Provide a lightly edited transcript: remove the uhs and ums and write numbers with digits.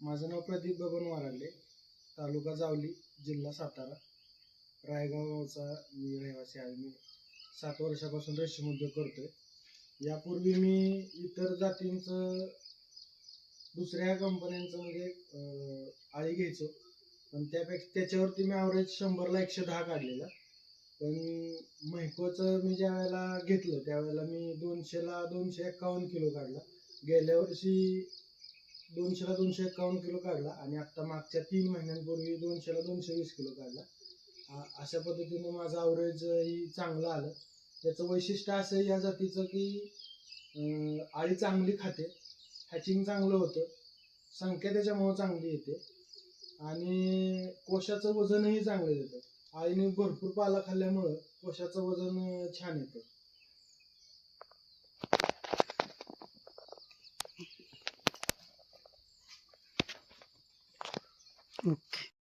माझं नाव प्रदीप बबन वाराडले, तालुका जावली, जिल्हा सातारा. रायगावचा मी रहिवासी आहे. मी 7 वर्षापासून रेशीम उद्योग करतोय. यापूर्वी मी इतर जातींचं दुसऱ्या कंपन्यांचं म्हणजे आळी घ्यायचो, पण त्याच्यावरती मी ॲव्हरेज 100ला 110 काढलेला. पण म्हैकोचं मी ज्या वेळेला घेतलं त्यावेळेला मी 200ला 251 किलो काढला. गेल्या वर्षी 200ला 251 किलो काढला आणि आता मागच्या 3 महिन्यांपूर्वी 200ला 220 किलो काढला. अशा पद्धतीने माझं ॲव्हरेज ही चांगलं आलं. त्याचं वैशिष्ट्य असं या जातीचं की आळी चांगली खाते, हॅचिंग चांगलं होतं, संख्या त्याच्यामुळं चांगली येते आणि कोशाचं वजनही चांगलं येतं. आळीने भरपूर पाला खाल्ल्यामुळं कोशाचं वजन छान येतं. ओके.